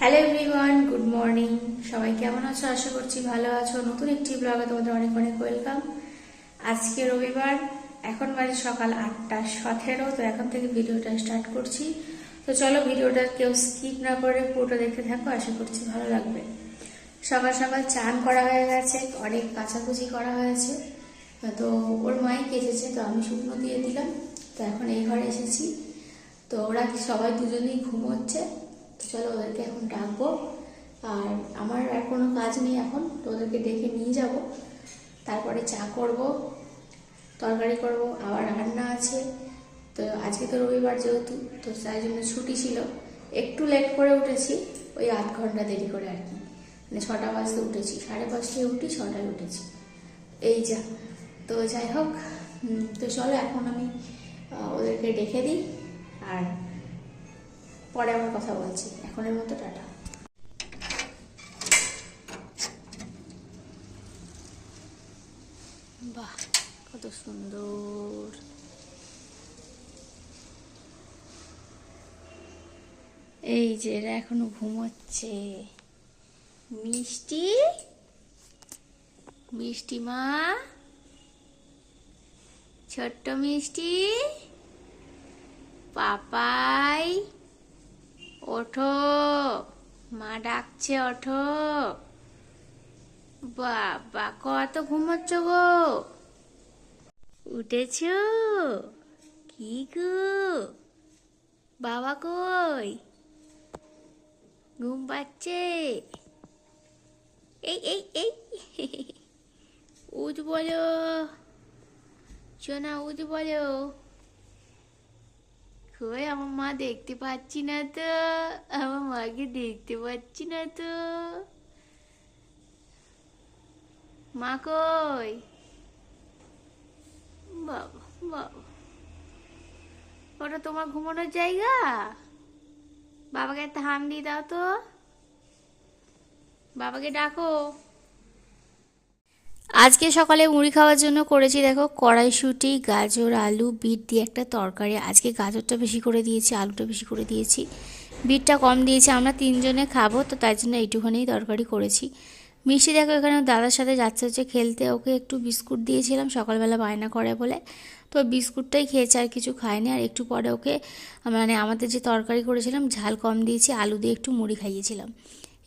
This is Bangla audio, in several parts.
Hello everyone, good morning. সবাই কেমন আছো? আশা করছি ভালো আছো। নতুন একটি ব্লগে তোমাদের অনেক অনেক ওয়েলকাম। আজকে রবিবার, এখন বাজে সকাল 8:17। তো এখন থেকে ভিডিওটা স্টার্ট করছি। তো চলো, ভিডিওটা কেউ স্কিপ না করে পুরোটা দেখতে থাকো, আশা করছি ভালো লাগবে। সকাল সকাল চান করা হয়ে গেছে, অনেক কাচাকুচি করা হয়েছে। তো ওর মাই কেচেছে, তো আমি শুকনো দিয়ে দিলাম। তো এখন এই ঘরে এসেছি। তো ওরা সবাই দুজনেই ঘুমোচ্ছে। তো চলো, ওদেরকে এখন ডাকবো। আর আমার আর কোনো কাজ নেই এখন, তো ওদেরকে ডেকে নিয়ে যাব। তারপরে চা করব, তরকারি করব, আবার রান্না আছে। তো আজকে তো রবিবার যেহেতু, তো তাই জন্য ছুটি ছিল। একটু লেট করে উঠেছি, ওই 8 ঘন্টা দেরি করে আর কি। মানে 6টা বাজতে উঠেছি, 5:30টায় উঠি, 6টায় উঠেছি। এই যা। তো যাই হোক, তো চলো এখন আমি ওদেরকে ডেকে দিই। আর পরে আমার কথা বলছি। এখনের মতো টাটা। বাহ, কত সুন্দর! এই যে এরা এখনো ঘুমোচ্ছে। মিষ্টি, মিষ্টি মা, ছোট্ট মিষ্টি, পাপাই, ওঠো, মা ডাকছে, ওঠো। বাবা, কত ঘুমোচ্ছ গো? উঠেছো? কি গো, বাবা কই? ঘুম পাচ্ছে? এই এই এই উঠ বলো, সোনা, উঠ বলো। কই, আমার মা দেখতে পাচ্ছি না তো, আমার মাকে দেখতে পাচ্ছি না তো। মা কই? বাবা বাবা, ওটা তোমার ঘুমানোর জায়গা? বাবাকে একটা হাম দিয়ে দাও তো, বাবাকে ডাকো। আজকে সকালে মুড়ি খাওয়ার জন্য করেছি দেখো কড়াইশুঁটি, গাজর, আলু, বিট দিয়ে একটা তরকারি। আজকে গাজরটা বেশি করে দিয়েছি, আলুটা বেশি করে দিয়েছি, বিটটা কম দিয়েছি। আমরা 3 জনে খাবো, তো তাই জন্য এইটুখানি তরকারি করেছি। মিষ্টি দেখো এখানে দাদার সাথে যাচ্ছে হচ্ছে খেলতে। ওকে একটু বিস্কুট দিয়েছিলাম, সকালবেলা বায়না করে বলে, তো বিস্কুটটাই খেয়েছে, আর কিছু খায়নি। আর একটু পরে ওকে মানে আমাদের যে তরকারি করেছিলাম ঝাল কম দিয়েছি, আলু দিয়ে একটু মুড়ি খাইয়েছিলাম।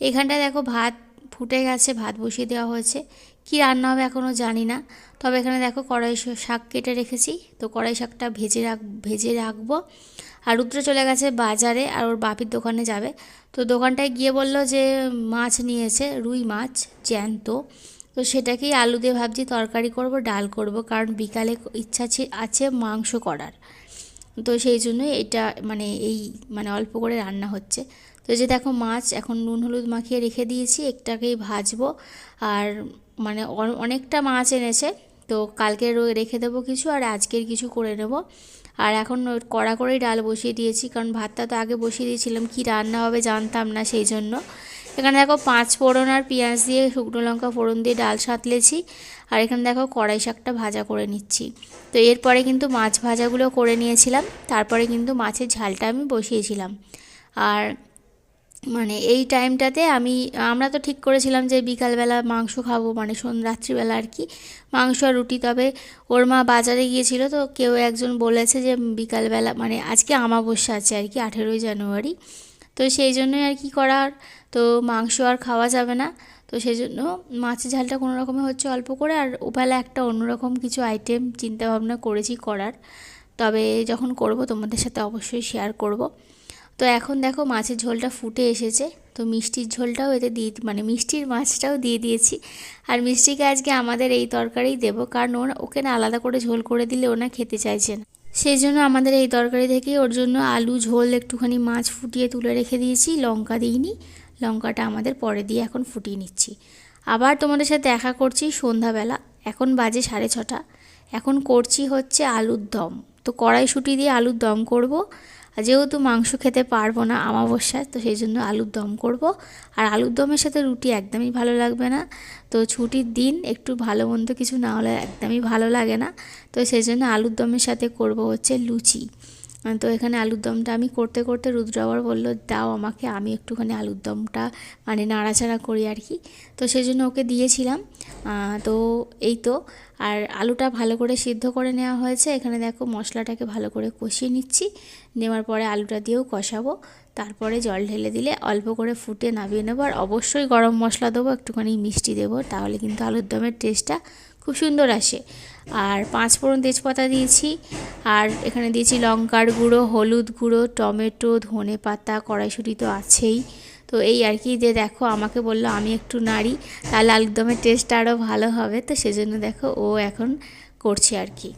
এখানটায় দেখো ভাত ফুটে গেছে, ভাত বসিয়ে দেওয়া হয়েছে। কি রান্না হবে এখনও জানি না। তবে এখানে দেখো কড়াই শাক কেটে রেখেছি, তো কড়াই শাকটা ভেজে রাখবো। আর রুদ্র চলে গেছে বাজারে, আর ওর বাপির দোকানে যাবে। তো দোকানটায় গিয়ে বলল যে মাছ নিয়েছে, রুই মাছ জ্যান্ত। তো সেটাকেই আলু দিয়ে ভাবছি তরকারি করব, ডাল করব, কারণ বিকালে ইচ্ছা আছে মাংস করার। তো সেই জন্যই এটা মানে মানে অল্প করে রান্না হচ্ছে। তো যে দেখো মাছ এখন নুন হলুদ মাখিয়ে রেখে দিয়েছি, একটাকেই ভাজবো। আর মানে অনেকটা মাছ এনেছে, তো কালকে রেখে দেবো কিছু, আর আজকের কিছু করে নেব। আর এখন কড়া করেই ডাল বসিয়ে দিয়েছি, কারণ ভাতটা তো আগে বসিয়ে দিয়েছিলাম, কি রান্না হবে জানতাম না, সেই জন্য। এখানে দেখো 5 ফোড়ন আর পেঁয়াজ দিয়ে, শুকনো লঙ্কা ফোড়ন দিয়ে ডাল সাঁতলেছি। আর এখানে দেখো কড়াই শাকটা ভাজা করে নিচ্ছি। তো এরপরে কিন্তু মাছ ভাজাগুলো করে নিয়েছিলাম, তারপরে কিন্তু মাছের ঝালটা আমি বসিয়েছিলাম। আর মানে এই টাইমটাতে আমরা তো ঠিক করেছিলাম যে বিকালবেলা মাংস খাবো, মানে রাত্রিবেলা আর কি, মাংস আর রুটি। তবে ওর মা বাজারে গিয়েছিল, তো কেউ একজন বলেছে যে বিকালবেলা মানে আজকে অমাবস্যা আছে আর কি, 18ই জানুয়ারি। তো সেই জন্যই আর কি করার, তো মাংস আর খাওয়া যাবে না। তো সেই জন্য মাছের ঝালটা কোনো রকমে হচ্ছে অল্প করে, আর ওবেলা একটা অন্যরকম কিছু আইটেম চিন্তা ভাবনা করেছি করার। তবে যখন করব তোমাদের সাথে অবশ্যই শেয়ার করব। তো এখন দেখো মাছের ঝোলটা ফুটে এসেছে, তো মিষ্টির ঝোলটাও এতে মানে মিষ্টির মাছটাও দিয়ে দিয়েছি। আর মিষ্টিকে আজকে আমাদের এই তরকারিই দেবো, কারণ ওকে না আলাদা করে ঝোল করে দিলে ওনা খেতে চাইছে না। সেই জন্য আমাদের এই তরকারি থেকেই ওর জন্য আলু ঝোল, একটুখানি মাছ ফুটিয়ে তুলে রেখে দিয়েছি, লঙ্কা দিইনি, লঙ্কাটা আমাদের পরে দিয়ে এখন ফুটিয়ে নিচ্ছি। আবার তোমাদের সাথে দেখা করছি সন্ধ্যাবেলা। এখন বাজে 6:30। এখন করছি হচ্ছে আলুর দম। তো কড়াইশুঁটি দিয়ে আলুর দম করব। যেহেতু মাংস খেতে পারবো না অমাবস্যায়, তো সেই জন্য আলুর দম করব। আর আলুর দমের সাথে রুটি একদমই ভালো লাগবে না। তো ছুটির দিন একটু ভালো মন্দ কিছু না হলে একদমই ভালো লাগে না। তো সেই জন্য আলুর দমের সাথে করব হচ্ছে লুচি। তো এখানে আলুর দমটা আমি করতে করতে রুদ্র আবার বললো দাও আমাকে, আমি একটুখানি আলুর দমটা মানে নাড়াচাড়া করি আর কি। তো সেই জন্য ওকে দিয়েছিলাম। তো এই তো, আর আলুটা ভালো করে সিদ্ধ করে নেওয়া হয়েছে। এখানে দেখো মশলাটাকে ভালো করে কষিয়ে নিচ্ছি, নেওয়ার পরে আলুটা দিয়েও কষাবো, তারপরে জল ঢেলে দিলে অল্প করে ফুটে নামিয়ে নেবো। আর অবশ্যই গরম মশলা দেবো, একটুখানি মিষ্টি দেবো, তাহলে কিন্তু আলুর দমের টেস্টটা খুব সুন্দর আসে। আর 5 ফোড়ন তেজপাতা দিয়েছি, আর এখানে দিয়েছি লঙ্কার গুঁড়ো, হলুদ গুঁড়ো, টমেটো, ধনে পাতা, কড়াইশুঁটি তো আছেই। তো এই আর কি, যে দেখো আমাকে বললো আমি একটু নাড়ি, তাহলে আলুর দমের টেস্টটা আরও ভালো হবে। তো সেজন্য দেখো ও এখন করছে আর কি।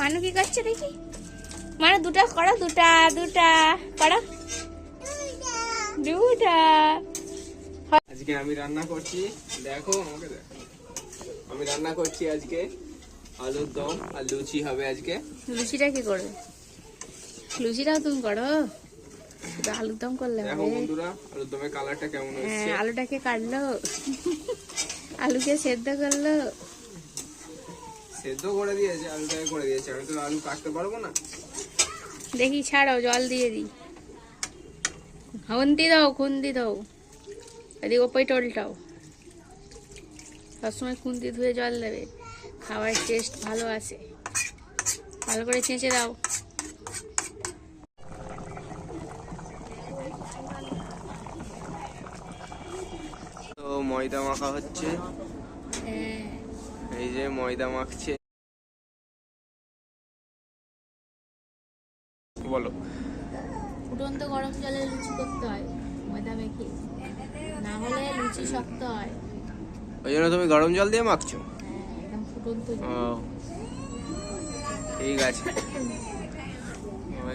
মানু কি করছে দেখি, মানে দুটা করো, দুটা দুটা করো, দুটা। আজকে আমি রান্না করছি, দেখো আমাকে দেখো, আমি রান্না করছি আজকে আলুর দম আর লুচি হবে আজকে। লুচিটা কি করবে? লুচিটাও তুমি করো, শুধু আলুর দম করলে হবে? দেখো বন্ধুরা আলুর দমের কালারটা কেমন হচ্ছে। আলুটাকে কাটলো, আলুকে সেদ্ধ করলো, সেদ্ধ করে দিয়েছে, আলুটাকে করে দিয়েছে। আমি তো আলু কাটতে পারবো না। দেখি ছাড়াও, জল দিয়ে দিই, খুন্তি দাও, খুন্তি দাও, এদিকে ওপরে টোলটাও সবসময় খুন্তি ধুয়ে জল দেবে, খাওয়ার টেস্ট ভালো আসে। ভালো করে ছেঁচে দাও। তো ময়দা মাখা হচ্ছে, এই যে ময়দা মাখছে। বলো, ফুটন্ত গরম জলে লুচি করতে হয় ময়দা মেখে, না হলে লুচি শক্ত হয়। ওই জন্য তুমি গরম জল দিয়ে মাখছো? একদম ফুটন্ত ও ঠিক আছে।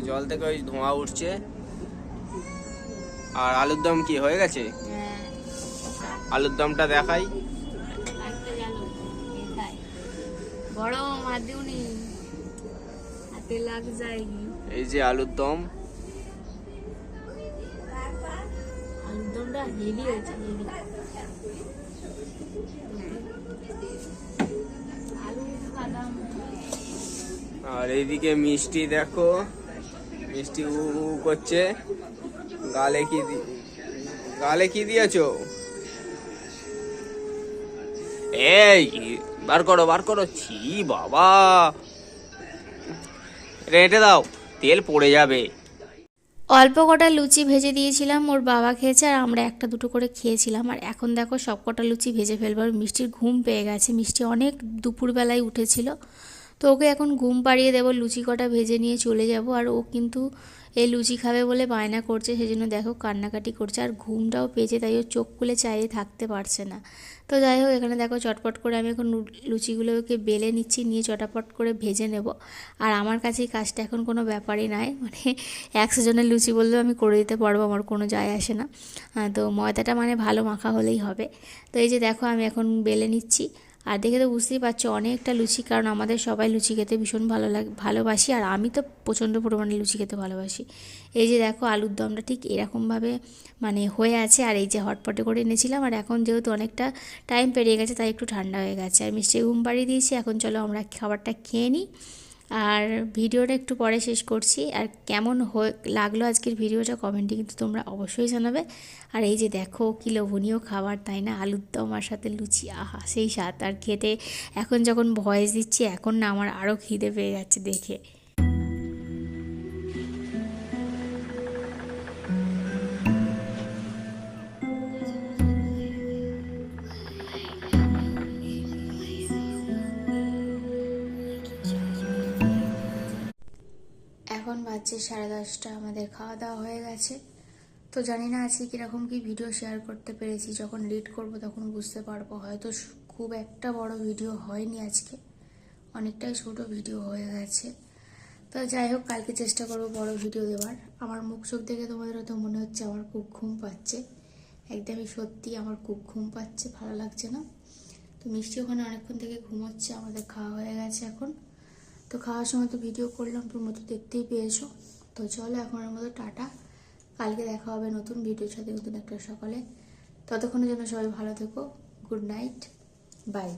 জল থেকে ওই ধোঁয়া উঠছে। আর আলুর দম কি হয়ে গেছে? আলুর দমটা দেখাই। গরম হাত দিউনি, হাতে লাগ যায়। এই যে আলুর দম, আলুর দমটা হেভি হয়েছে, হেভি। আলু বাদাম। আর এইদিকে মিষ্টি দেখো, মিষ্টি উ উ করছে। গালে কি দিয়েছো? এই বার করো, বার করো। ছি বাবা, রেটে দাও, তেল পড়ে যাবে। অল্প কটা লুচি ভেজে দিয়েছিলাম, ওর বাবা খেয়েছে আর আমরা একটা দুটো করে খেয়েছিলাম। আর এখন দেখো সব কটা লুচি ভেজে ফেলবো। আর মিষ্টির ঘুম পেয়ে গেছে, মিষ্টি অনেক দুপুরবেলায় উঠেছিল, তো ওকে এখন ঘুম পাড়িয়ে দেবো, লুচি কটা ভেজে নিয়ে চলে যাব। আর ও কিন্তু এই লুচি খাবে বলে বায়না করছে, সেজন্য দেখো কান্নাকাটি করছে। আর ঘুমটাও পেয়েছে, তাই ও চোখ খুলে চাইয়ে থাকতে পারছে না। তো যাই হোক, এখানে দেখো চটপট করে আমি এখন লুচিগুলোকে বেলে নিচ্ছি, নিয়ে চটাপট করে ভেজে নেব। আর আমার কাছে এই কাজটা এখন কোনো ব্যাপারই নয়, মানে 100 জনের লুচি বললেও আমি করে দিতে পারবো, আমার কোনো যায় আসে না। তো ময়দাটা মানে ভালো মাখা হলেই হবে। তো এই যে দেখো আমি এখন বেলে নিচ্ছি। আর দেখে তো বুঝতেই পারছো অনেকটা লুচি, কারণ আমাদের সবাই লুচি খেতে ভীষণ ভালোবাসি, আর আমি তো প্রচণ্ড পরিমাণে লুচি খেতে ভালোবাসি। এই যে দেখো আলুর দমটা ঠিক এরকমভাবে মানে হয়ে আছে। আর এই যে হটপটে করে এনেছিলাম, আর এখন যেহেতু অনেকটা টাইম পেরিয়ে গেছে তাই একটু ঠান্ডা হয়ে গেছে। আর মিষ্টি ঘুম পাড়িয়ে দিয়েছি, এখন চলো আমরা খাবারটা খেয়ে নিই। আর ভিডিওটা একটু পরে শেষ করছি। আর কেমন লাগলো আজকের ভিডিওটা কমেন্টে কিন্তু তোমরা অবশ্যই জানাবে। আর এই যে দেখো কি লোভনীয় খাবার, তাই না? আলুর দম আর সাথে লুচি, আহা সেই স্বাদ। আর খেতে এখন যখন ভয়েস দিচ্ছি, এখন না আমার আরও খিদে পেয়ে যাচ্ছে দেখে। এখন বাজছে 10:30, আমাদের খাওয়া দাওয়া হয়ে গেছে। তো জানি না আজকে কীরকম কি ভিডিও শেয়ার করতে পেরেছি, যখন এডিট করব তখন বুঝতে পারবো। হয়তো খুব একটা বড় ভিডিও হয়নি আজকে, অনেকটাই ছোট ভিডিও হয়ে গেছে। তো যাই হোক, কালকে চেষ্টা করবো বড় ভিডিও দেওয়ার। আমার মুখ চোখ দেখে তোমাদের হয়তো মনে হচ্ছে আমার খুব ঘুম পাচ্ছে, একদমই সত্যি আমার খুব ঘুম পাচ্ছে, ভালো লাগছে না। তো মিষ্টি ওখানে অনেকক্ষণ থেকে ঘুমোচ্ছে, আমাদের খাওয়া হয়ে গেছে এখন। তো খাওয়ার সময় তো ভিডিও করলাম, তোর মতো দেখতেই পেয়েছো। তো চলো এখনের মতো টাটা, কালকে দেখা হবে নতুন ভিডিওর সাথে, নতুন একটা সকালে। ততক্ষণের জন্য সবাই ভালো থেকো। Good night, by.